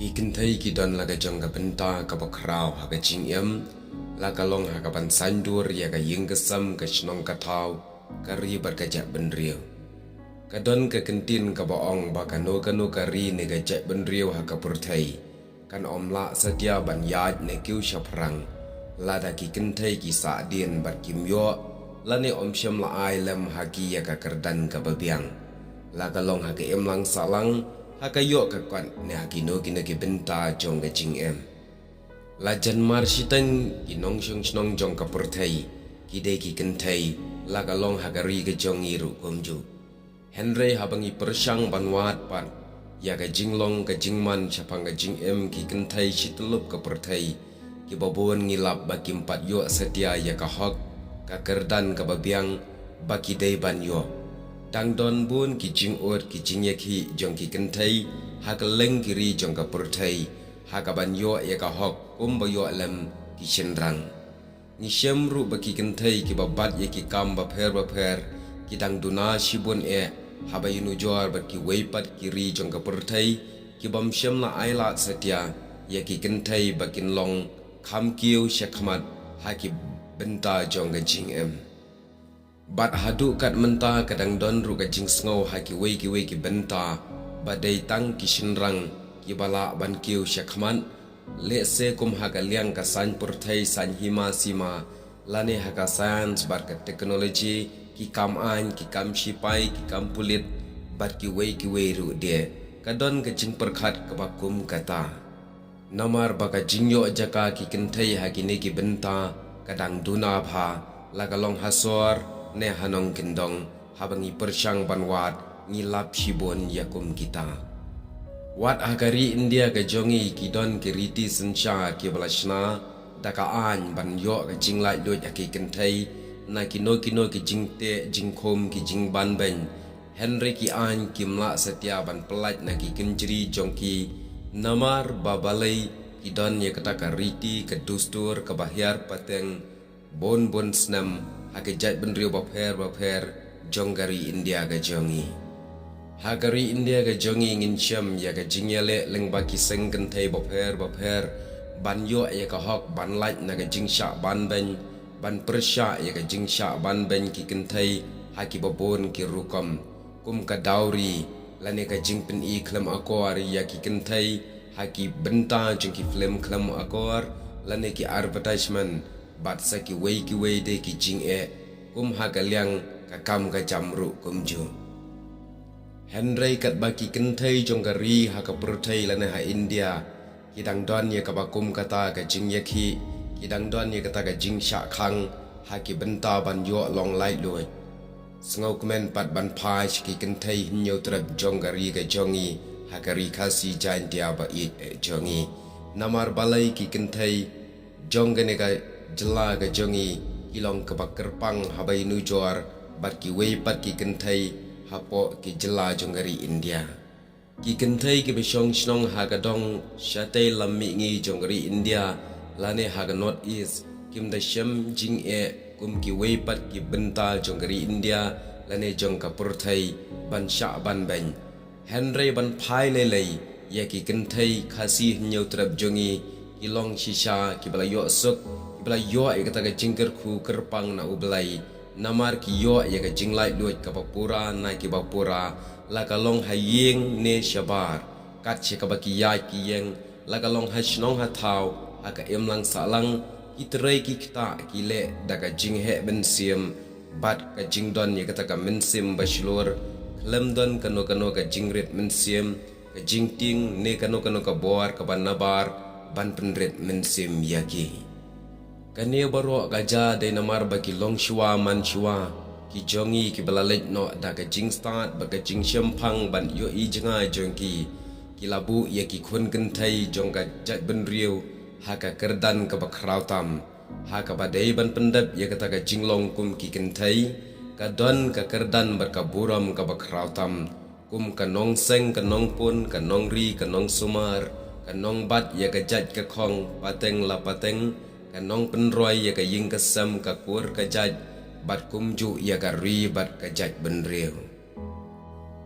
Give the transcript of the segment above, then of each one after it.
Gikin thai ki don laga jong ka benta ka bokraw ha ka jingem laga long ha ka ban sandur ya ka yinggesam ka shnong ka thaw ka ri bar ka ja benriu ka don ka kentin ka baong ba ka no ka ri ne ka ja benriu ha ka purthai kan omla satia ban yaj ne kiu shaprang lada ki kenthai ki sa dien bar kim yo lane om shem la ai lem ha ki ya ka kerdan ka babiang laga long ha ka emlang salang hakayo kakwan ne hakino kina ki benta jong ka jingem lajan mar sitang kinong shong shnong jong ka purthai kidai ki kenthai laga long hakari ka jong iru komju henry habangi persyang banwat pan ya ka jinglong ka jingman chapang ka jingem ki kenthai situlup ka purthai ki babon ngilap baki empat yo setia ya ka hok ka kerdan ka babiang baki dai ban yo Tang don bun ki jing ot ki jing yaki jong ki kenthai ha ka leng kiri jong ka purthai ha ka ban yo ya ka hok ba yo lem ki chenrang ni shem ru ba ki kenthai ki babat ya ki kam ba pher ki dang duna shibun ha ba yunu jor ba ki weipat kiri jong ka purthai ki bam shem la aila setia ya ki kenthai ba kin long kham kiu shakmat ha ki benta jong ka jing em Bat hadu kat menta kadang don ru ka jing sngo ha ki wei ki benta badai tang ki shinrang ki bala ban kiu shakman le se kum ha ka liang ka san purthai san hima sima lane ha ka science bar ka technology ki kam an ki kam shipai ki kam pulit bat ki wei ru de ka don ka jing perkhat ka bakum kata namar ba ka jingyo jaka ki kenthai ha ki ne ki benta kadang duna bha lagalong hasor ne hanong kendong habangi persyang banwat ngilap shibon yakum kita wat hakari India ka jongi kidon kiriti sensha ki balashna dakaan ban yo ka jinglai lo yaki kenthai na kino ki jingte jingkhom ki jingban ben henry ki an kimla setia ban pelat na ki kenjri jongki namar babalai kidon ya kata kariti ke dustur ke bahyar pateng bon snam hakejat benriu bapher jonggari India ga jongi hagari India ga jongi ngin syam ya ga jingyale leng baki seng kenthai bapher ban yo ya ka hok ban lait na ga jingsha ban ben ban persya ya ga jingsha ban ben ki kenthai haki babon ki rukom kum ka dauri lane ka jingpen i klam akor ya ki kenthai haki benta jeng ki film klam akor lane ki advertisement bat sa ki wei de ki jing kum ha ka liang ka kam ka jamru kumju henry kat baki kenthai jong ka ri ha ka purthai lana ha India kidang don ye ka bakum kata ka jing yaki kidang don ye kata ka jing sha khang ha ki benta ban yo long lai loi sngau kmen pat ban phai ki kenthai hinyo trap jong ka ri ka jongi ha ka ri khasi jan dia ba i jongi namar balai ki kenthai jong gane ka jela ga jongi ilong ke bakerpang habai nujor bat ki wei pat ki kenthai hapo ki jela jonggari India ki kenthai ki besong snong ha ga dong shatai lammi ngi jonggari India lane ha ga north east kim da shem jing kum ki wei pat ki benta jonggari India lane jong ka purthai ban sha ban ben henry ban phai lei ya ki kenthai khasi hnyo trap jongi ilong shisha ki bala yo suk bala yo ay kata ka jingker khu kerpang na ublay namar ki yo ay ka jinglai luit ka bapura na ki bapura lakalong hayeng ne shabar kat che ka baki yai ki yeng lakalong hashnong hataw aka emlang salang kitray ki kita ki le da ka jinghe ben sim bat ka jingdon ye kata ka mensim bashlor klem don kano ka jingret mensim ka jingting ne kano ka bor ka banabar ban penret mensim yaki Kania baro gaja de namar baki long shua man shua ki jongi ki balalet no da ka jing start ba ka jing shempang ban yo i janga jongki ki labu ya ki khun kenthai jong ka jat ben riu ha ka kerdan ka bakrautam ha ka badai ban pendap ya kata ka jinglong kum ki kenthai ka don ka kerdan bar ka buram ka bakrautam kum ka nong seng ka nong pun ka nong ri ka nong sumar ka nong bat ya ka jat ka khong pateng la pateng kanong penroy ya ka ying kasam ka kur ka jaj bat kumju ya ka ri bat ka jaj benriu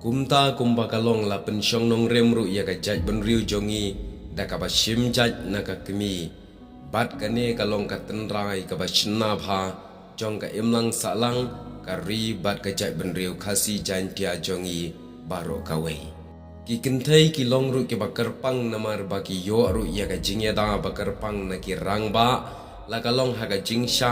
kumta kumba kalong la pensyong nong remru ya ka jaj benriu jongi da ka ba shim jaj na ka kemi bat ka ne ka long ka tenrai ka ba shna bha jong ka imlang salang ka ri bat ka jaj ben riu khasi jan tia jongi baro ka wei ki kentai ki long ru ki ba kerpang namar ba ki yo ru ya ka jingya da ba kerpang na ki rang ba la ka long ha ka jingsha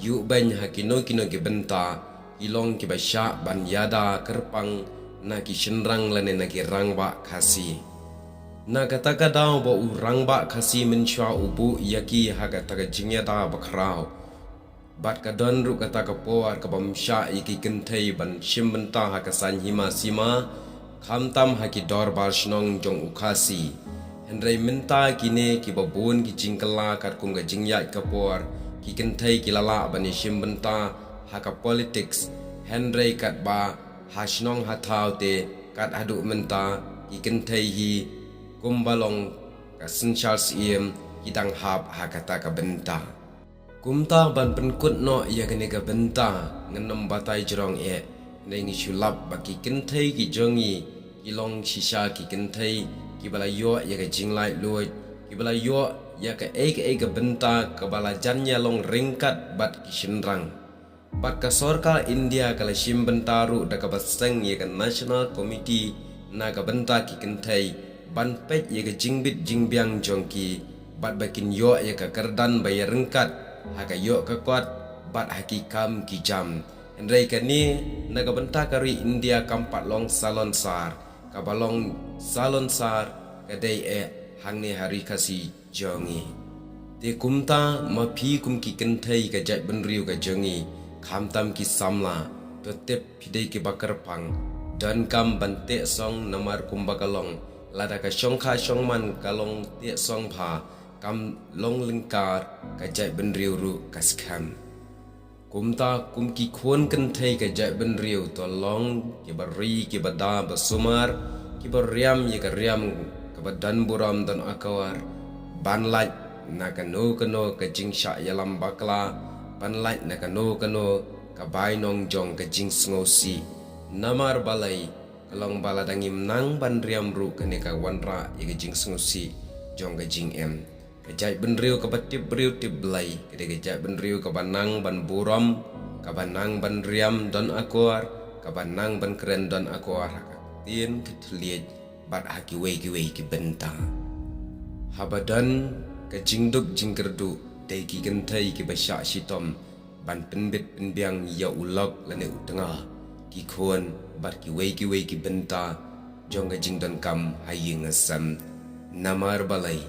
yu ben ha ki no ki benta ilong ki ba sha ban yada kerpang na ki shenrang lane na ki rang ba khasi na kata ka daw ba u rang ba khasi min shwa ubu yaki ha ka ta ka jingya da ba khrao bat ka don ru kata ka por ka bam sha iki kentai ban shim benta ha ka san hima sima kham tam ha ki dor bar shnong jong ukhasi henrei minta kine ki babun ki jingkala kat kum ga jingya ka por ki kentai ki lala bani shim benta ha ka politics henrei kat ba ha shnong ha thau te kat adu minta ki kentai hi kumbalong ka sin charles iem ki dang hap ha kata ka benta kumta ban penkut no ya kene ka benta ngenom batai jerong nei ngi sulap baki kentai ki jongi ki long shisha ki kentai ki bala yo ya ka jinglai loit ki bala yo ya ka ka benta ka bala janya long ringkat bat ki shinrang bat ka sorkar India kala shim bentaru da ka baseng ya ka national committee na ka benta ki kentai ban pet ya ka jingbit jingbiang jongki bat bakin yo ya ka kerdan bayar ringkat ha ka yo ka kwat bat hakikam ki jam Andai kani naga benta kari India kampat long salon sar kabalong salon sar kadai hangni hari kasi jongi te kumta mapi kumki kentai ka jat benriu ka jongi khamtam ki samla to tep pidai ki bakar pang dan kam bante song namar kumbakalong lada ka shongkha shongman kalong te song pha kam long lingkar ka jat benriu ru kaskam kumta kumki khon kentai ka jat ben riu to long ki bari ki bada basumar ki bariam ye ka riam ka badan buram dan akawar banlat na kano ka jingsha yalam bakla banlat na kano ka bainong jong ka jing ngosi namar balai kalong baladangim nang ban riam ru ka ne ka wanra ye ka jing ngosi jong ka jing em kejai benriu ke batip beriu tip belai kede kejai benriu ke banang ban buram ke banang ban riam don akuar ke banang ban keren don akuar tien keteliat bat haki wei ki benta habadan ke jingduk jingkerdu dai ki gentai ki basyak sitom ban penbit penbiang ya ulok lane utengah ki khon bat ki wei ki benta jong ke jingdon kam haying asam namar balai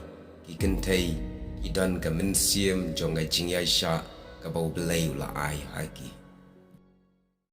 ki kentai ki dan ka min siem jong ga jing ya sha ka bau belai la ai haki